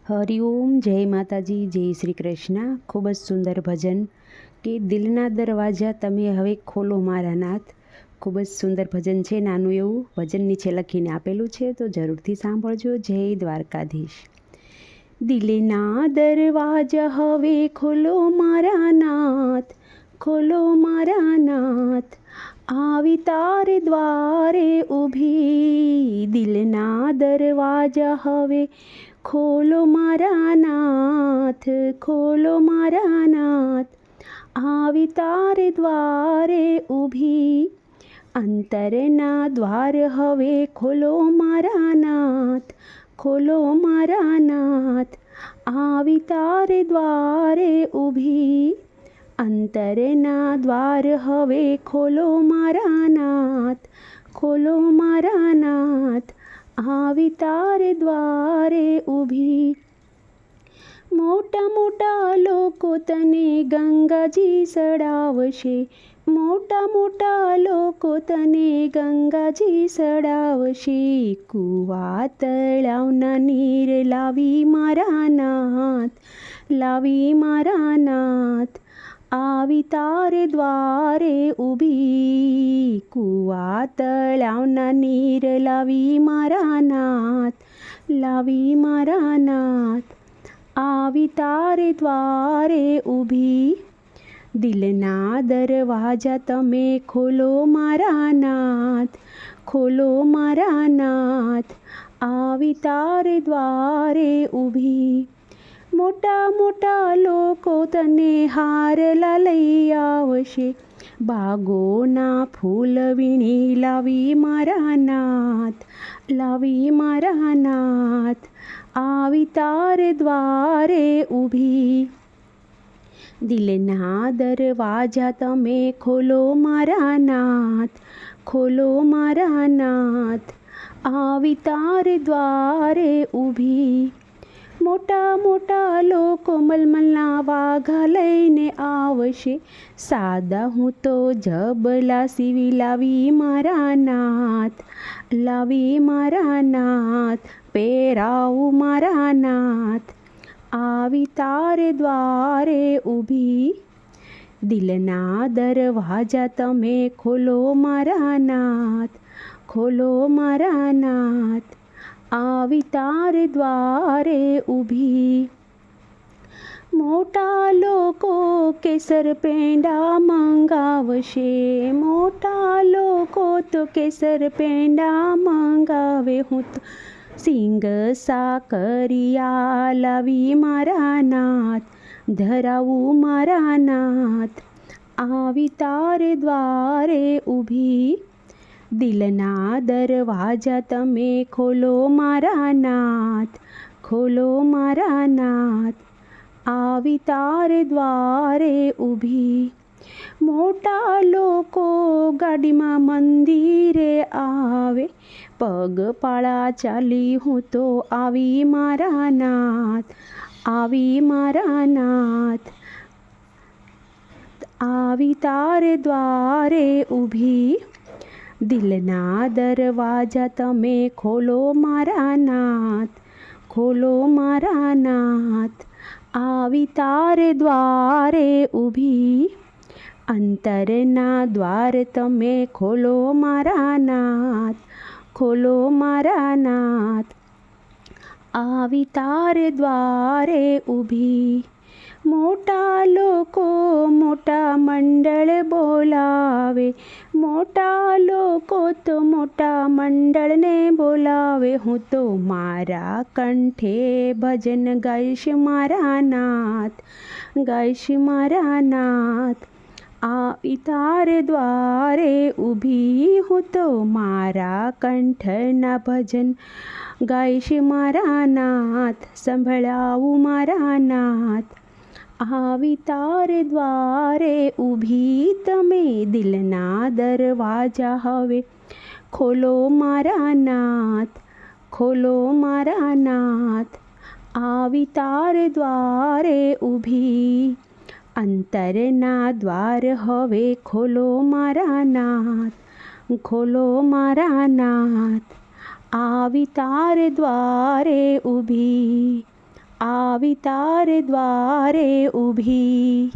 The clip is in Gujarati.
હરિઓમ, જય માતાજી, જય શ્રી કૃષ્ણ. ખૂબ જ સુંદર ભજન કે દિલના દરવાજા તમે હવે ખોલો મારા નાથ. ખૂબ જ સુંદર ભજન છે. નાનું એવું ભજન નીચે લખીને આપેલું છે, તો જરૂરથી સાંભળજો. જય દ્વારકાધીશ. દિલના દરવાજા હવે ખોલો મારા નાથ, ખોલો મારા નાથ. આવી તારે દ્વારે ઊભી. દિલના દરવાજા હવે ખોલો મારા નાથ, ખોલો મારા નાથ. આવી તારે દ્વારે ઊભી. અંતરના દ્વાર હવે ખોલો મારા નાથ, ખોલો મારા નાથ. આવી તારે દ્વારે ઊભી. અંતરના દ્વાર હવે ખોલો મારા નાથ, ખોલો મારા નાથ. આવી તારે દ્વારે ઊભી. મોટા મોટા લોકો તને ગંગાજી સડાવશે, મોટા મોટા લોકો તને ગંગાજી સડાવશે. કૂવા તળાવના નીર લાવી મારા નાથ, લાવી મારા નાથ. આવી તારે દ્વારે ઊભી. કૂવા તળાવના નીર લાવી મારા નાથ, લાવી મારા નાથ. આવી તારે દ્વારે ઊભી. દિલના દરવાજા તમે ખોલો મારા નાથ, ખોલો મારા નાથ. આવી તારે દ્વારે ઊભી. મોટા મોટા લોકો તને હારલા લઈ આવશે, બાગોના ફૂલ વીણી લાવી મારા નાથ, લાવી મારા નાથ. આવી તારે દ્વારે ઊભી. દિલના દરવાજા તમે ખોલો મારા નાથ, ખોલો મારા નાથ. આવી તારે દ્વારે ઊભી. મોટા મોટા લોકો મલમલના વાઘા લઈને આવશે, સાદા હું તો જબલા સીવી લાવી મારા નાથ, લાવી મારા નાથ. પહેરાવું મારા નાથ. આવી તારે દ્વારે ઊભી. દિલના દરવાજા તમે ખોલો મારા નાથ, ખોલો મારા નાથ. આવી તારે દ્વારે ઊભી. મોટા લોકો કેસર પેંડા મંગાવશે, મોટા લોકો તો કેસર પેંડા મંગાવે. હું તો સિંગ સાકરિયા લાવી મારા નાથ, ધરાવું મારા નાથ. આવી તારે દ્વારે ઊભી. દિલના દરવાજા તમે ખોલો મારા નાથ, ખોલો મારા નાથ. આવી તારે દ્વારે ઊભી. મોટા લોકો ગાડીમાં મંદિરે આવે, પગપાળા ચાલી હું તો આવી મારા નાથ, આવી મારા નાથ. આવી તારે દ્વારે ઊભી. દિલના દરવાજા તમે ખોલો મારા નાથ, ખોલો મારા નાથ. આવી તારે દ્વારે ઊભી. અંતરના દ્વાર તમે ખોલો મારા નાથ, ખોલો મારા નાથ. આવી તારે દ્વારે ઊભી. મોટા લોકો મોટા મંડળ બોલાવે, મોટા લોકો તો મોટા મંડળને બોલાવે. હું તો મારા કંઠે ભજન ગાઈશ મારા નાથ, ગાઈશ મારા નાથ. આવી તારે દ્વારે ઊભી. હું તો મારા કંઠના ભજન ગાઈશ મારા નાથ, સંભળાવું મારા નાથ. આવી તારે દ્વારે ઊભી. તમે દિલના દરવાજા હવે ખોલો મારા નાથ, ખોલો મારા નાથ. આવી તારે દ્વારે ઊભી. અંતરના દ્વાર હવે ખોલો મારા નાથ, ખોલો મારા નાથ. આવી તારે દ્વારે ઊભી. આવી તારે દ્વારે ઊભી.